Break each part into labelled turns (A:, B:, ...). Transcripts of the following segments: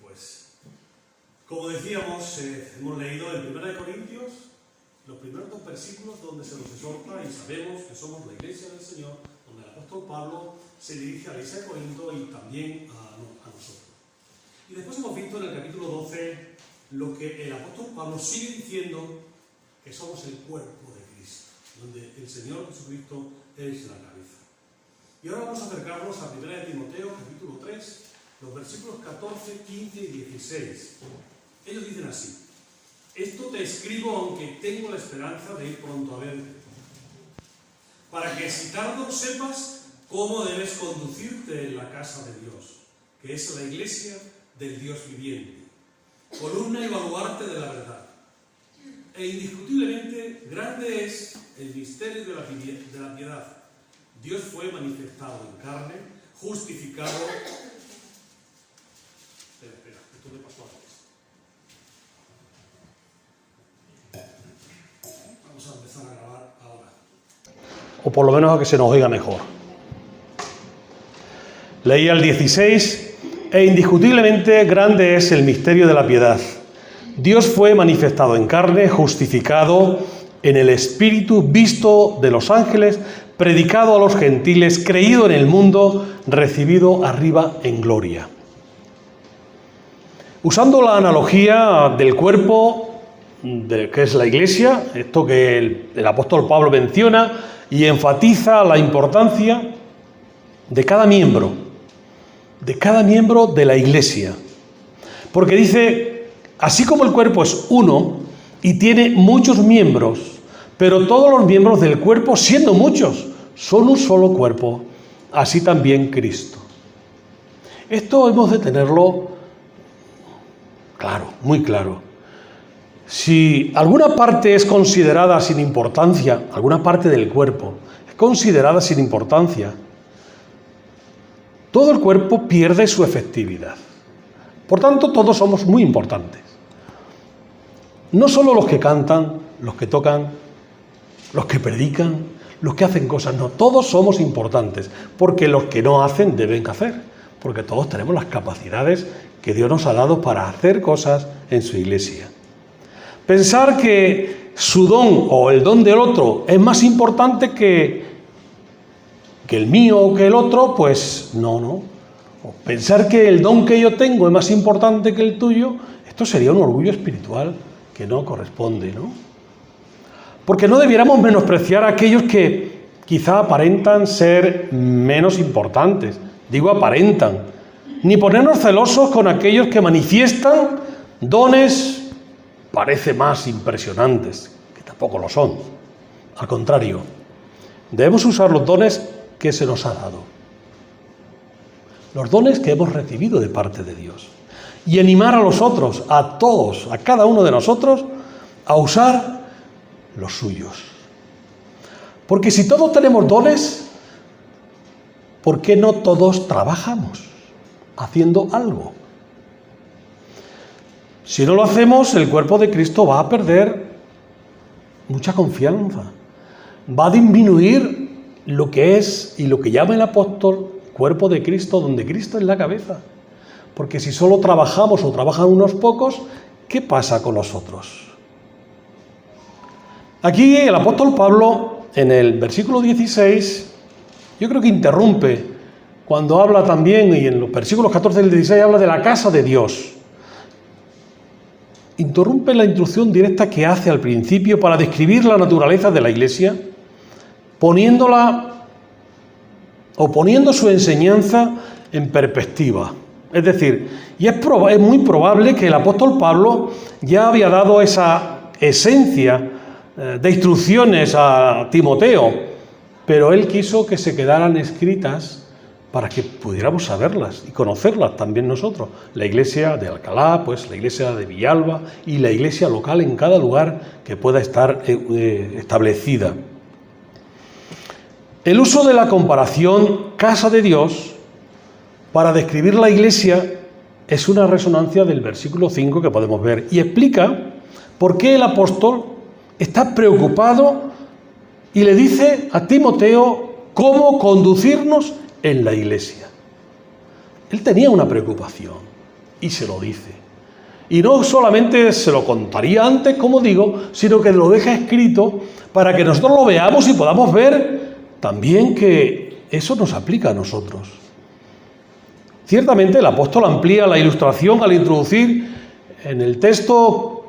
A: Pues, como decíamos, hemos leído en 1 Corintios los primeros 2 versículos donde se nos exhorta y sabemos que somos la iglesia del Señor, donde el apóstol Pablo se dirige a la iglesia de Corinto y también a nosotros. Y después hemos visto en el capítulo 12 lo que el apóstol Pablo sigue diciendo, que somos el cuerpo de Cristo, donde el Señor Jesucristo es la cabeza. Y ahora vamos a acercarnos a 1 Timoteo, capítulo 3, los versículos 14, 15 y 16. Ellos dicen así: esto te escribo aunque tengo la esperanza de ir pronto a verte, para que si tardo sepas cómo debes conducirte en la casa de Dios, que es la iglesia del Dios viviente, columna y baluarte de la verdad. E indiscutiblemente grande es el misterio de la piedad. Dios fue manifestado en carne, justificado. Espera, esto me pasó antes. Vamos a empezar a grabar ahora. O por lo menos a que se nos oiga mejor. Leía el 16. E indiscutiblemente grande es el misterio de la piedad. Dios fue manifestado en carne, justificado en el Espíritu, visto de los ángeles, predicado a los gentiles, creído en el mundo, recibido arriba en gloria. Usando la analogía del cuerpo, que es la iglesia, esto que el apóstol Pablo menciona y enfatiza la importancia de cada miembro de la iglesia. Porque dice, así como el cuerpo es uno y tiene muchos miembros, pero todos los miembros del cuerpo, siendo muchos, son un solo cuerpo, así también Cristo. Esto hemos de tenerlo claro, muy claro. Si alguna parte es considerada sin importancia, alguna parte del cuerpo es considerada sin importancia, todo el cuerpo pierde su efectividad. Por tanto, todos somos muy importantes. No solo los que cantan, los que tocan, los que predican, los que hacen cosas, no, todos somos importantes, porque los que no hacen deben hacer, porque todos tenemos las capacidades que Dios nos ha dado para hacer cosas en su iglesia. Pensar que su don o el don del otro es más importante que el mío o que el otro, pues no. O pensar que el don que yo tengo es más importante que el tuyo, esto sería un orgullo espiritual que no corresponde, ¿no? Porque no debiéramos menospreciar a aquellos que quizá aparentan ser menos importantes. Digo aparentan. Ni ponernos celosos con aquellos que manifiestan dones, parece más impresionantes, que tampoco lo son. Al contrario, debemos usar los dones que se nos ha dado. Los dones que hemos recibido de parte de Dios. Y animar a los otros, a todos, a cada uno de nosotros, a usar los suyos. Porque si todos tenemos dones, ¿por qué no todos trabajamos haciendo algo? Si no lo hacemos, el cuerpo de Cristo va a perder mucha confianza. Va a disminuir lo que es y lo que llama el apóstol cuerpo de Cristo, donde Cristo es la cabeza. Porque si solo trabajamos o trabajan unos pocos, ¿qué pasa con los otros? Aquí el apóstol Pablo, en el versículo 16, yo creo que interrumpe cuando habla también, y en los versículos 14 y 16 habla de la casa de Dios. Interrumpe la instrucción directa que hace al principio para describir la naturaleza de la iglesia, poniendo su enseñanza en perspectiva. Es decir, y es muy probable que el apóstol Pablo ya había dado esa esencia de instrucciones a Timoteo, pero él quiso que se quedaran escritas para que pudiéramos saberlas y conocerlas también nosotros. La iglesia de Alcalá, pues la iglesia de Villalba y la iglesia local en cada lugar que pueda estar establecida. El uso de la comparación casa de Dios para describir la iglesia es una resonancia del versículo 5 que podemos ver y explica por qué el apóstol está preocupado y le dice a Timoteo cómo conducirnos en la iglesia. Él tenía una preocupación. y se lo dice. Y no solamente se lo contaría antes, como digo, sino que lo deja escrito para que nosotros lo veamos y podamos ver también que eso nos aplica a nosotros. Ciertamente el apóstol amplía la ilustración al introducir en el texto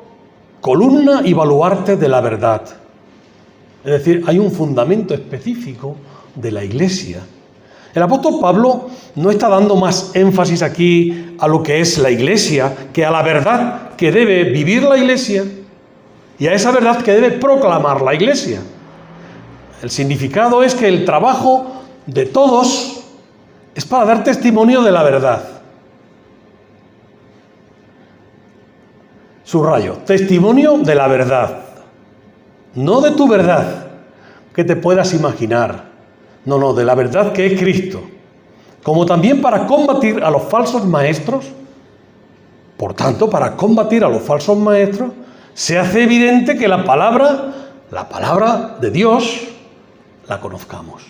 A: columna y baluarte de la verdad. Es decir, hay un fundamento específico de la Iglesia. El apóstol Pablo no está dando más énfasis aquí a lo que es la Iglesia que a la verdad que debe vivir la Iglesia y a esa verdad que debe proclamar la Iglesia. El significado es que el trabajo de todos es para dar testimonio de la verdad. Subrayo, testimonio de la verdad, no de tu verdad que te puedas imaginar. No, de la verdad que es Cristo. Como también para combatir a los falsos maestros. Por tanto, para combatir a los falsos maestros, se hace evidente que la palabra de Dios, la conozcamos.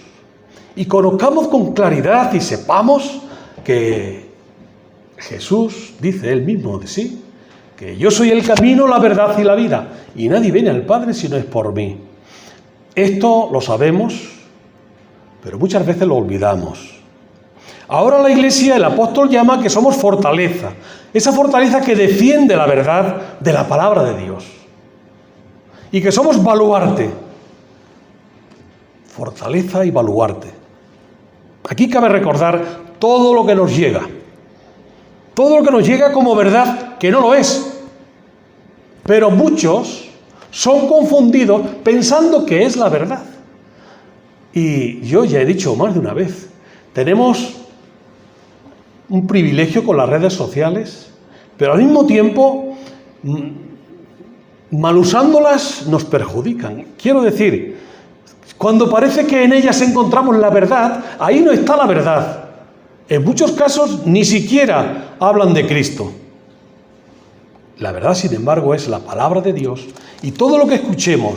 A: Y conozcamos con claridad y sepamos que Jesús dice él mismo de sí, que yo soy el camino, la verdad y la vida, y nadie viene al Padre si no es por mí. Esto lo sabemos, pero muchas veces lo olvidamos. Ahora la Iglesia, el apóstol llama que somos fortaleza, esa fortaleza que defiende la verdad de la palabra de Dios. Y que somos baluarte, fortaleza y baluarte. Aquí cabe recordar todo lo que nos llega como verdad, que no lo es. Pero muchos son confundidos pensando que es la verdad. Y yo ya he dicho más de una vez, tenemos un privilegio con las redes sociales, pero al mismo tiempo, mal usándolas, nos perjudican. Quiero decir, cuando parece que en ellas encontramos la verdad, ahí no está la verdad. En muchos casos ni siquiera hablan de Cristo. La verdad, sin embargo, es la palabra de Dios, y todo lo que escuchemos,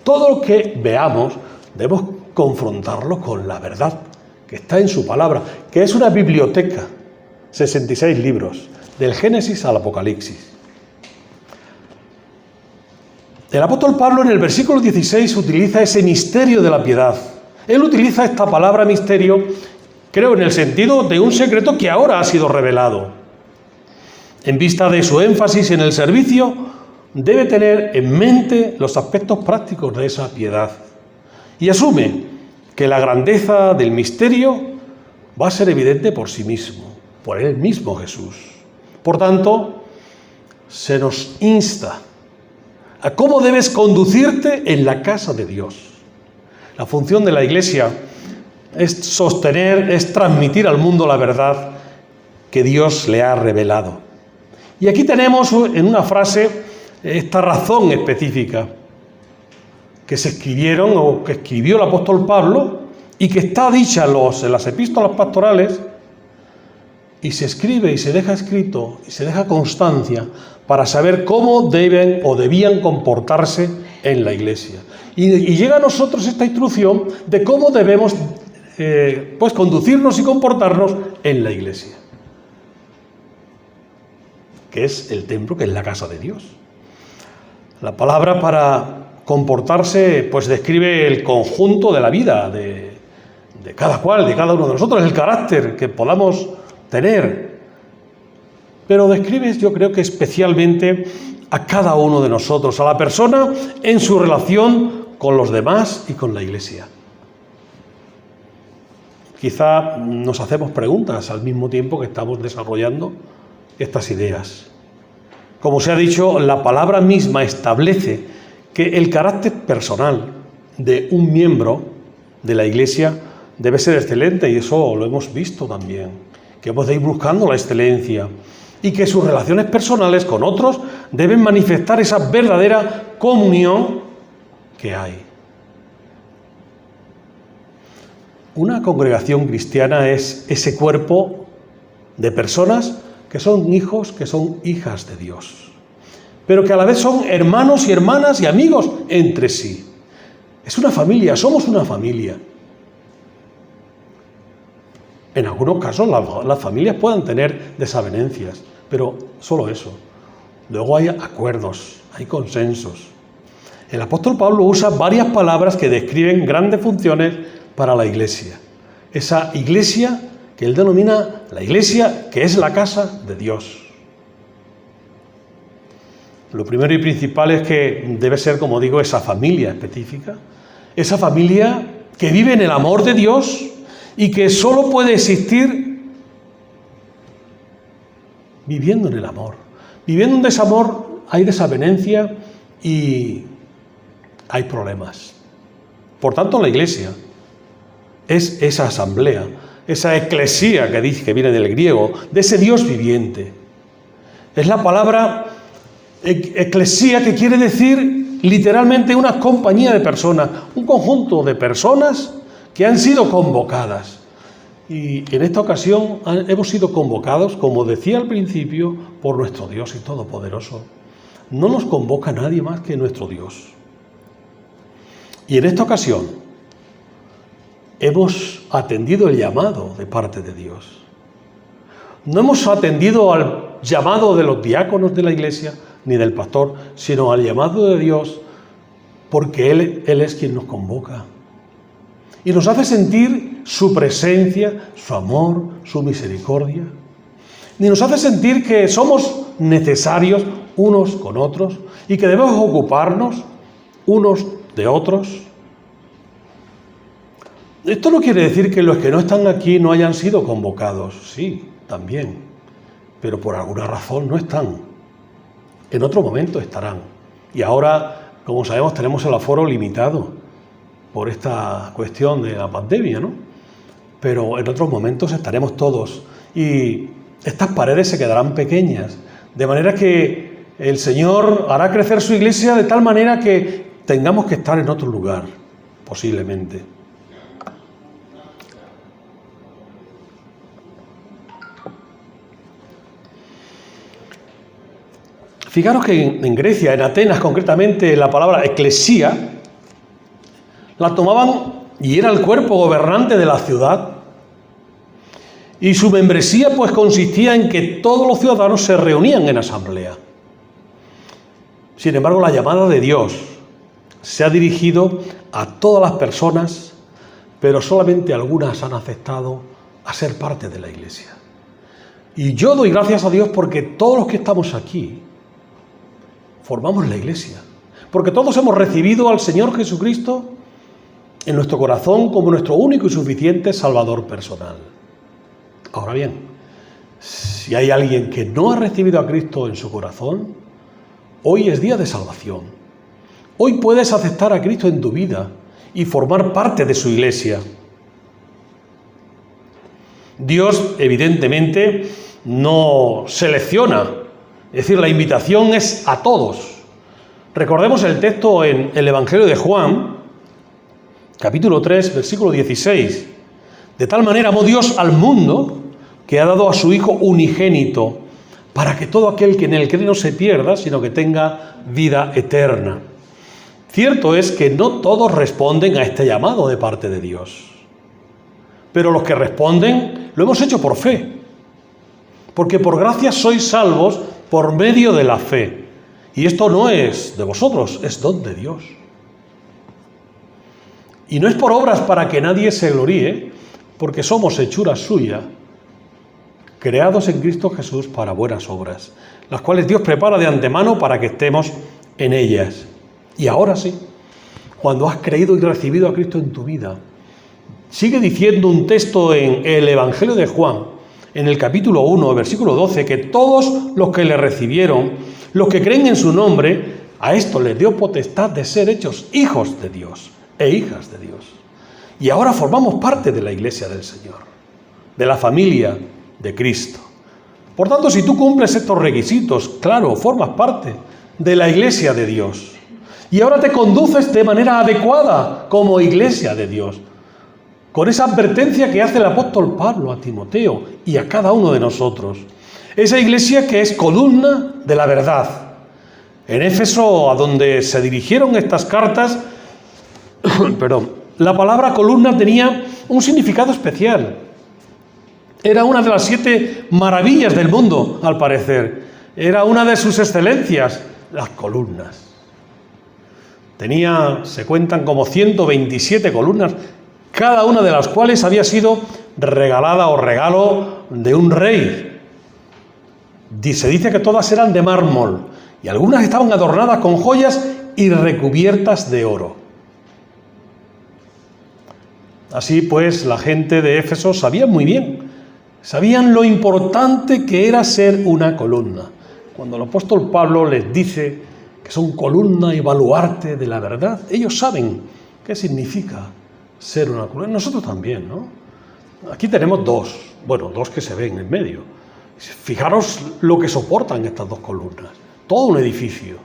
A: todo lo que veamos, debemos confrontarlo con la verdad que está en su palabra, que es una biblioteca, 66 libros, del Génesis al Apocalipsis. El apóstol Pablo en el versículo 16 utiliza ese misterio de la piedad. Él utiliza esta palabra misterio, creo, en el sentido de un secreto que ahora ha sido revelado. En vista de su énfasis en el servicio, debe tener en mente los aspectos prácticos de esa piedad. Y asume que la grandeza del misterio va a ser evidente por sí mismo, por él mismo Jesús. Por tanto, se nos insta a cómo debes conducirte en la casa de Dios. La función de la Iglesia es sostener, es transmitir al mundo la verdad que Dios le ha revelado. Y aquí tenemos en una frase esta razón específica que se escribieron o que escribió el apóstol Pablo y que está dicha en las epístolas pastorales, y se escribe y se deja escrito y se deja constancia para saber cómo deben o debían comportarse en la Iglesia. Y llega a nosotros esta instrucción de cómo debemos conducirnos y comportarnos en la Iglesia, que es el templo, que es la casa de Dios. La palabra para comportarse pues describe el conjunto de la vida de cada cual, de cada uno de nosotros, el carácter que podamos tener, pero describe, yo creo que especialmente a cada uno de nosotros, a la persona en su relación con los demás y con la Iglesia. Quizá nos hacemos preguntas al mismo tiempo que estamos desarrollando estas ideas. Como se ha dicho, la palabra misma establece que el carácter personal de un miembro de la Iglesia debe ser excelente, y eso lo hemos visto también, que hemos de ir buscando la excelencia, y que sus relaciones personales con otros deben manifestar esa verdadera comunión que hay. Una congregación cristiana es ese cuerpo de personas que son hijos, que son hijas de Dios, pero que a la vez son hermanos y hermanas y amigos entre sí. Es una familia, somos una familia. En algunos casos las familias puedan tener desavenencias, pero solo eso. Luego hay acuerdos, hay consensos. El apóstol Pablo usa varias palabras que describen grandes funciones para la iglesia. Esa iglesia que él denomina la iglesia que es la casa de Dios. Lo primero y principal es que debe ser, como digo, esa familia específica, esa familia que vive en el amor de Dios y que solo puede existir viviendo en el amor. Viviendo en desamor hay desavenencia y hay problemas. Por tanto, la iglesia es esa asamblea, esa eclesía que dice, que viene del griego, de ese Dios viviente. Es la palabra eclesía, que quiere decir literalmente una compañía de personas, un conjunto de personas que han sido convocadas. Y en esta ocasión hemos sido convocados, como decía al principio, por nuestro Dios y Todopoderoso. No nos convoca nadie más que nuestro Dios. Y en esta ocasión hemos atendido el llamado de parte de Dios. No hemos atendido al llamado de los diáconos de la iglesia, ni del pastor, sino al llamado de Dios, porque Él es quien nos convoca. Y nos hace sentir su presencia, su amor, su misericordia. Y nos hace sentir que somos necesarios unos con otros y que debemos ocuparnos unos de otros. Esto no quiere decir que los que no están aquí no hayan sido convocados. Sí, también. Pero por alguna razón no están. En otro momento estarán. Y ahora, como sabemos, tenemos el aforo limitado por esta cuestión de la pandemia, ¿no? Pero en otros momentos estaremos todos. Y estas paredes se quedarán pequeñas. De manera que el Señor hará crecer su iglesia de tal manera que tengamos que estar en otro lugar, posiblemente. Fijaros que en Grecia, en Atenas concretamente, la palabra eclesía la tomaban y era el cuerpo gobernante de la ciudad. Y su membresía pues consistía en que todos los ciudadanos se reunían en asamblea. Sin embargo, la llamada de Dios se ha dirigido a todas las personas, pero solamente algunas han aceptado a ser parte de la iglesia. Y yo doy gracias a Dios porque todos los que estamos aquí formamos la iglesia, porque todos hemos recibido al Señor Jesucristo en nuestro corazón como nuestro único y suficiente Salvador personal. Ahora bien, si hay alguien que no ha recibido a Cristo en su corazón, hoy es día de salvación. Hoy puedes aceptar a Cristo en tu vida y formar parte de su iglesia. Dios, evidentemente, no selecciona. Es decir, la invitación es a todos. Recordemos el texto en el Evangelio de Juan, capítulo 3, versículo 16. De tal manera amó Dios al mundo que ha dado a su Hijo unigénito, para que todo aquel que en él cree no se pierda, sino que tenga vida eterna. Cierto es que no todos responden a este llamado de parte de Dios. Pero los que responden lo hemos hecho por fe. Porque por gracia sois salvos por medio de la fe. Y esto no es de vosotros, es don de Dios. Y no es por obras para que nadie se gloríe, porque somos hechura suya, creados en Cristo Jesús para buenas obras, las cuales Dios prepara de antemano para que estemos en ellas. Y ahora sí, cuando has creído y recibido a Cristo en tu vida, sigue diciendo un texto en el Evangelio de Juan, en el capítulo 1, versículo 12, que todos los que le recibieron, los que creen en su nombre, a esto les dio potestad de ser hechos hijos de Dios e hijas de Dios. Y ahora formamos parte de la iglesia del Señor, de la familia de Cristo. Por tanto, si tú cumples estos requisitos, claro, formas parte de la iglesia de Dios. Y ahora te conduces de manera adecuada como iglesia de Dios, con esa advertencia que hace el apóstol Pablo a Timoteo y a cada uno de nosotros. Esa iglesia que es columna de la verdad. En Éfeso, a donde se dirigieron estas cartas, la palabra columna tenía un significado especial. Era una de las 7 maravillas del mundo, al parecer. Era una de sus excelencias, las columnas. Se cuentan como 127 columnas, cada una de las cuales había sido regalada o regalo de un rey. Se dice que todas eran de mármol y algunas estaban adornadas con joyas y recubiertas de oro. Así pues, la gente de Éfeso sabía muy bien, sabían lo importante que era ser una columna. Cuando el apóstol Pablo les dice que son columna y baluarte de la verdad, ellos saben qué significa ser una columna. Nosotros también, ¿no? Aquí tenemos dos que se ven en medio. Fijaros lo que soportan estas 2 columnas, todo un edificio.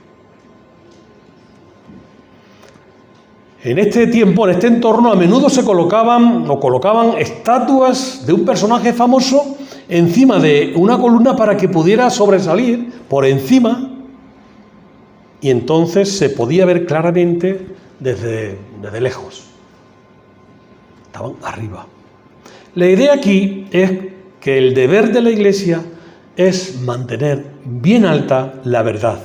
A: En este tiempo, en este entorno, a menudo se colocaban estatuas de un personaje famoso encima de una columna para que pudiera sobresalir por encima, y entonces se podía ver claramente desde lejos. Estaban arriba. La idea aquí es que el deber de la Iglesia es mantener bien alta la verdad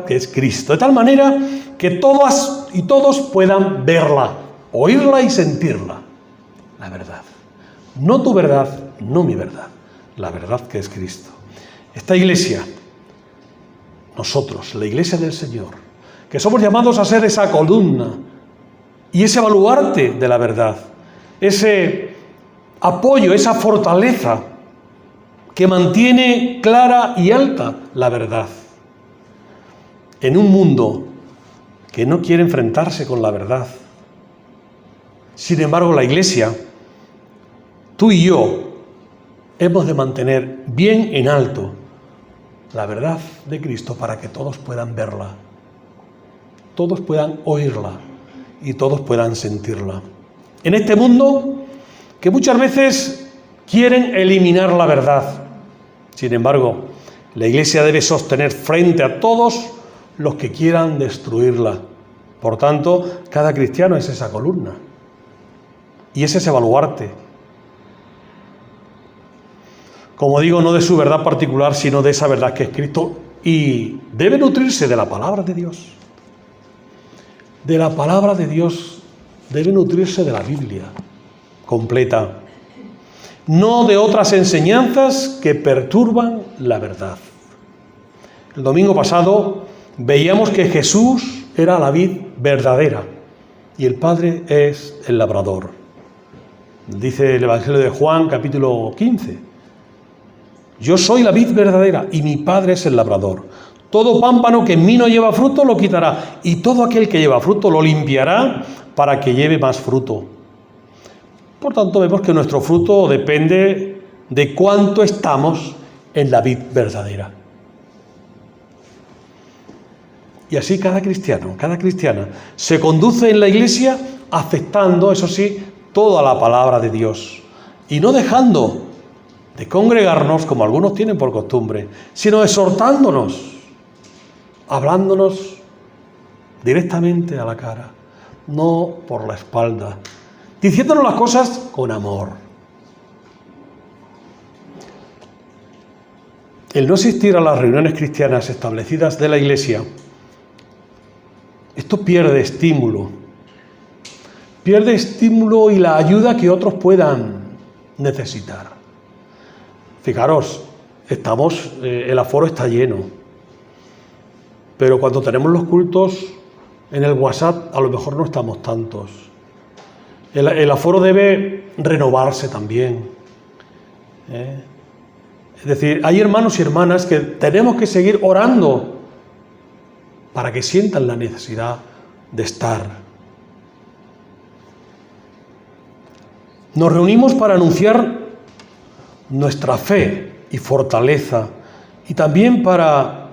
A: que es Cristo, de tal manera que todas y todos puedan verla, oírla y sentirla. La verdad. No tu verdad, no mi verdad. La verdad que es Cristo. Esta Iglesia, nosotros, la Iglesia del Señor, que somos llamados a ser esa columna y ese baluarte de la verdad, ese apoyo, esa fortaleza que mantiene clara y alta la verdad. En un mundo que no quiere enfrentarse con la verdad. Sin embargo, la Iglesia, tú y yo, hemos de mantener bien en alto la verdad de Cristo para que todos puedan verla, todos puedan oírla y todos puedan sentirla. En este mundo que muchas veces quieren eliminar la verdad. Sin embargo, la Iglesia debe sostener frente a todos los que quieran destruirla. Por tanto, cada cristiano es esa columna y es ese baluarte. Como digo, no de su verdad particular, sino de esa verdad que es Cristo, y debe nutrirse de la palabra de Dios. De la palabra de Dios, debe nutrirse de la Biblia completa, no de otras enseñanzas que perturban la verdad. El domingo pasado veíamos que Jesús era la vid verdadera y el Padre es el labrador. Dice el Evangelio de Juan, capítulo 15. Yo soy la vid verdadera y mi Padre es el labrador. Todo pámpano que en mí no lleva fruto lo quitará, y todo aquel que lleva fruto lo limpiará para que lleve más fruto. Por tanto, vemos que nuestro fruto depende de cuánto estamos en la vid verdadera. Y así cada cristiano, cada cristiana se conduce en la Iglesia aceptando, eso sí, toda la palabra de Dios y no dejando de congregarnos como algunos tienen por costumbre, sino exhortándonos, hablándonos directamente a la cara, no por la espalda, diciéndonos las cosas con amor. El no asistir a las reuniones cristianas establecidas de la Iglesia, esto pierde estímulo y la ayuda que otros puedan necesitar. Fijaros, el aforo está lleno, pero cuando tenemos los cultos en el WhatsApp a lo mejor no estamos tantos. El aforo debe renovarse también. Es decir, hay hermanos y hermanas que tenemos que seguir orando para que sientan la necesidad de estar. Nos reunimos para anunciar nuestra fe y fortaleza y también para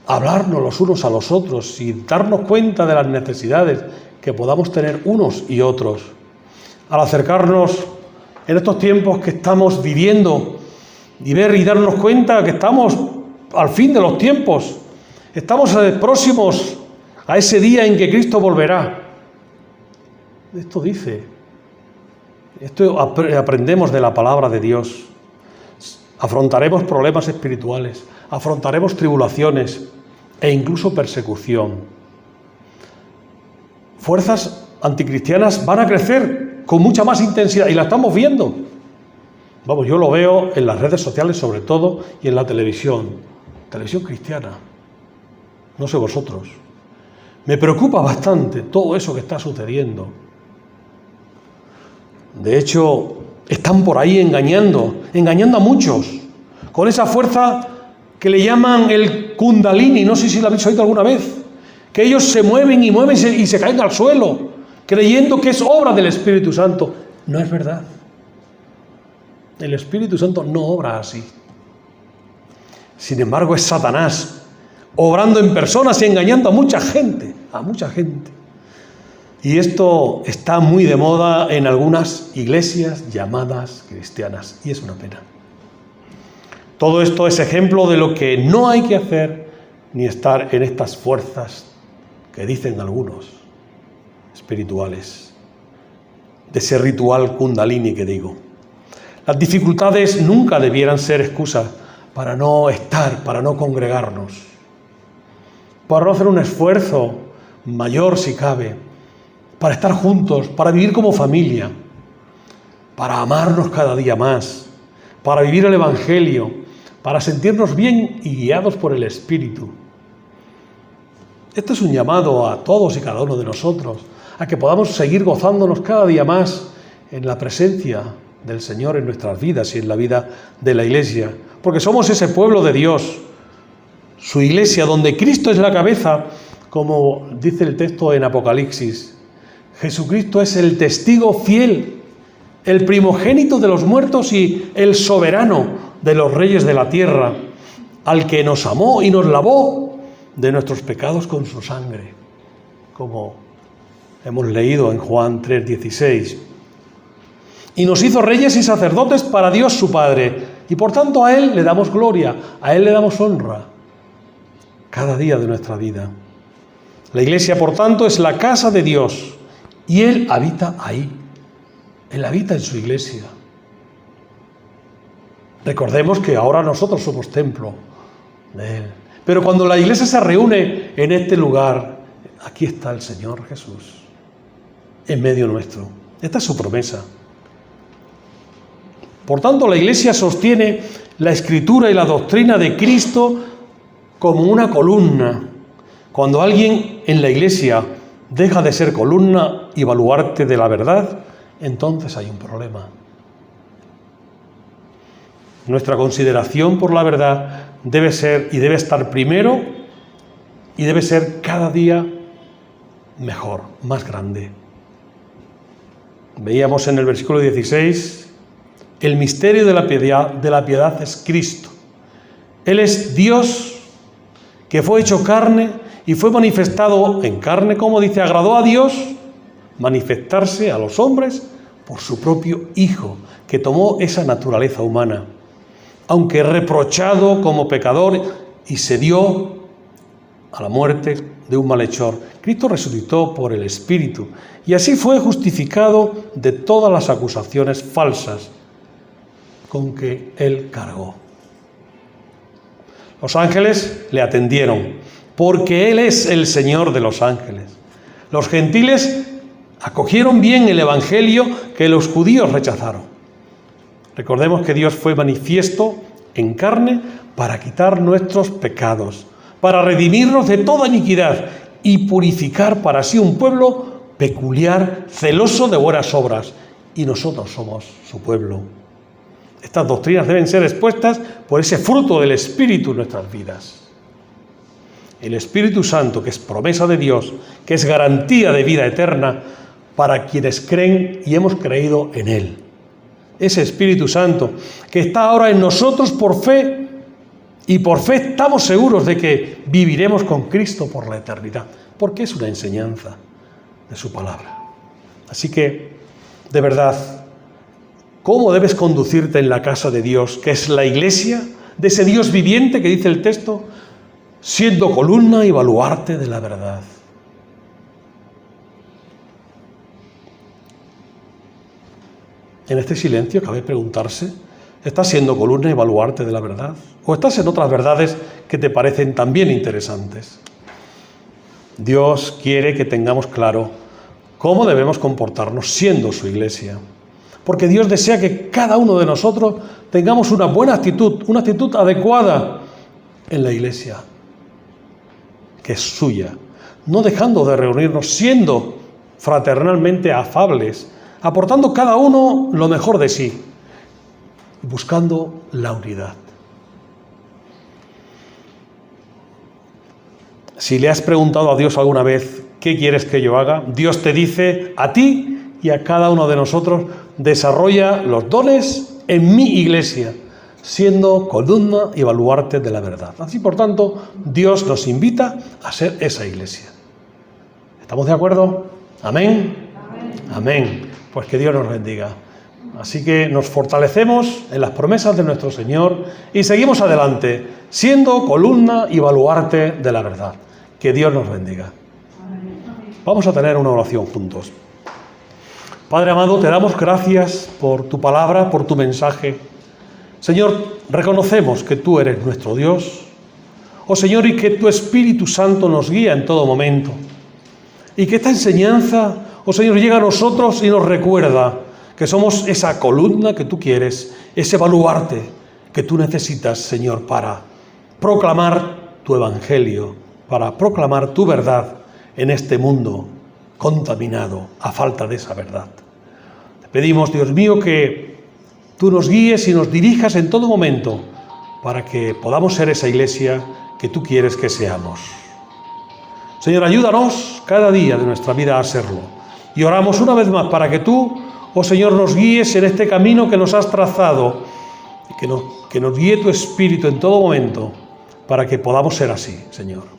A: hablarnos los unos a los otros y darnos cuenta de las necesidades que podamos tener unos y otros. Al acercarnos en estos tiempos que estamos viviendo y ver y darnos cuenta que estamos al fin de los tiempos, estamos próximos a ese día en que Cristo volverá. Esto dice Esto aprendemos de la palabra de Dios. Afrontaremos problemas espirituales, afrontaremos tribulaciones e incluso persecución. Fuerzas anticristianas van a crecer con mucha más intensidad y la estamos viendo. Vamos, yo lo veo en las redes sociales sobre todo y en la televisión cristiana. No sé vosotros. Me preocupa bastante todo eso que está sucediendo. De hecho, están por ahí engañando a muchos, con esa fuerza que le llaman el Kundalini, no sé si lo habéis oído alguna vez, que ellos se mueven y se caen al suelo, creyendo que es obra del Espíritu Santo. No es verdad. El Espíritu Santo no obra así. Sin embargo, es Satanás, obrando en personas y engañando a mucha gente, Y esto está muy de moda en algunas iglesias llamadas cristianas, y es una pena. Todo esto es ejemplo de lo que no hay que hacer ni estar en estas fuerzas que dicen algunos espirituales, de ese ritual Kundalini que digo. Las dificultades nunca debieran ser excusa para no estar, para no congregarnos, para no hacer un esfuerzo mayor si cabe, para estar juntos, para vivir como familia, para amarnos cada día más, para vivir el Evangelio, para sentirnos bien y guiados por el Espíritu. Esto es un llamado a todos y cada uno de nosotros, a que podamos seguir gozándonos cada día más en la presencia del Señor en nuestras vidas y en la vida de la Iglesia, porque somos ese pueblo de Dios, su Iglesia, donde Cristo es la cabeza, como dice el texto en Apocalipsis. Jesucristo es el testigo fiel, el primogénito de los muertos y el soberano de los reyes de la tierra, al que nos amó y nos lavó de nuestros pecados con su sangre, como hemos leído en Juan 3:16. Y nos hizo reyes y sacerdotes para Dios su Padre, y por tanto a Él le damos gloria, a Él le damos honra, cada día de nuestra vida. La Iglesia, por tanto, es la casa de Dios, y Él habita ahí. Él habita en su Iglesia. Recordemos que ahora nosotros somos templo de Él. Pero cuando la Iglesia se reúne en este lugar, aquí está el Señor Jesús, en medio nuestro. Esta es su promesa. Por tanto, la Iglesia sostiene la Escritura y la doctrina de Cristo como una columna. Cuando alguien en la Iglesia deja de ser columna y baluarte de la verdad, entonces hay un problema. Nuestra consideración por la verdad debe ser y debe estar primero y debe ser cada día mejor, más grande. Veíamos en el versículo 16, el misterio de la piedad es Cristo. Él es Dios que fue hecho carne y fue manifestado en carne, como dice, agradó a Dios manifestarse a los hombres por su propio Hijo, que tomó esa naturaleza humana, aunque reprochado como pecador y se dio a la muerte de un malhechor. Cristo resucitó por el Espíritu y así fue justificado de todas las acusaciones falsas con que Él cargó. Los ángeles le atendieron, porque Él es el Señor de los ángeles. Los gentiles acogieron bien el Evangelio que los judíos rechazaron. Recordemos que Dios fue manifiesto en carne para quitar nuestros pecados, para redimirnos de toda iniquidad y purificar para sí un pueblo peculiar, celoso de buenas obras. Y nosotros somos su pueblo. Estas doctrinas deben ser expuestas por ese fruto del Espíritu en nuestras vidas. El Espíritu Santo, que es promesa de Dios, que es garantía de vida eterna para quienes creen y hemos creído en Él. Ese Espíritu Santo que está ahora en nosotros por fe, y por fe estamos seguros de que viviremos con Cristo por la eternidad, porque es una enseñanza de su palabra. Así que, de verdad, ¿cómo debes conducirte en la casa de Dios, que es la Iglesia, de ese Dios viviente que dice el texto, siendo columna y baluarte de la verdad? En este silencio cabe preguntarse, ¿estás siendo columna y baluarte de la verdad? ¿O estás en otras verdades que te parecen también interesantes? Dios quiere que tengamos claro cómo debemos comportarnos siendo su iglesia. Porque Dios desea que cada uno de nosotros tengamos una buena actitud, una actitud adecuada en la iglesia, que es suya, no dejando de reunirnos, siendo fraternalmente afables, aportando cada uno lo mejor de sí, buscando la unidad. Si le has preguntado a Dios alguna vez, ¿qué quieres que yo haga? Dios te dice a ti y a cada uno de nosotros, desarrolla los dones en mi iglesia, siendo columna y baluarte de la verdad. Así, por tanto, Dios nos invita a ser esa iglesia. ¿Estamos de acuerdo? ¿Amén? Amén. Amén. Pues que Dios nos bendiga. Así que nos fortalecemos en las promesas de nuestro Señor y seguimos adelante, siendo columna y baluarte de la verdad. Que Dios nos bendiga. Vamos a tener una oración juntos. Padre amado, te damos gracias por tu palabra, por tu mensaje. Señor, reconocemos que tú eres nuestro Dios. Oh Señor, y que tu Espíritu Santo nos guía en todo momento. Y que esta enseñanza, oh Señor, llega a nosotros y nos recuerda que somos esa columna que tú quieres, ese baluarte que tú necesitas, Señor, para proclamar tu evangelio, para proclamar tu verdad en este mundo contaminado a falta de esa verdad. Te pedimos, Dios mío, que tú nos guíes y nos dirijas en todo momento para que podamos ser esa iglesia que tú quieres que seamos. Señor, ayúdanos cada día de nuestra vida a serlo. Y oramos una vez más para que tú, oh Señor, nos guíes en este camino que nos has trazado y que nos guíe tu Espíritu en todo momento para que podamos ser así, Señor.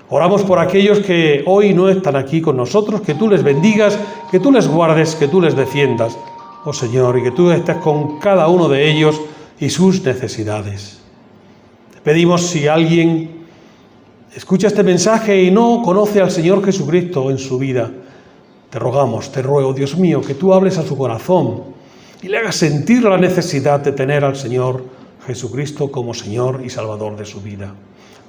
A: Oramos por aquellos que hoy no están aquí con nosotros, que tú les bendigas, que tú les guardes, que tú les defiendas, oh Señor, y que tú estés con cada uno de ellos y sus necesidades. Te pedimos, si alguien escucha este mensaje y no conoce al Señor Jesucristo en su vida, te rogamos, te ruego, Dios mío, que tú hables a su corazón y le hagas sentir la necesidad de tener al Señor Jesucristo como Señor y Salvador de su vida.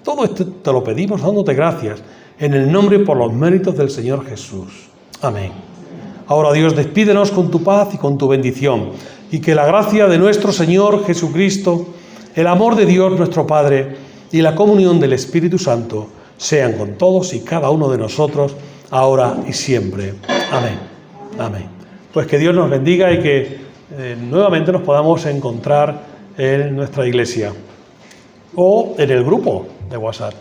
A: Todo esto te lo pedimos dándote gracias, en el nombre y por los méritos del Señor Jesús. Amén. Ahora, Dios, despídenos con tu paz y con tu bendición, y que la gracia de nuestro Señor Jesucristo, el amor de Dios nuestro Padre y la comunión del Espíritu Santo sean con todos y cada uno de nosotros, ahora y siempre. Amén. Amén. Pues que Dios nos bendiga y que nuevamente nos podamos encontrar en nuestra iglesia o en el grupo de WhatsApp.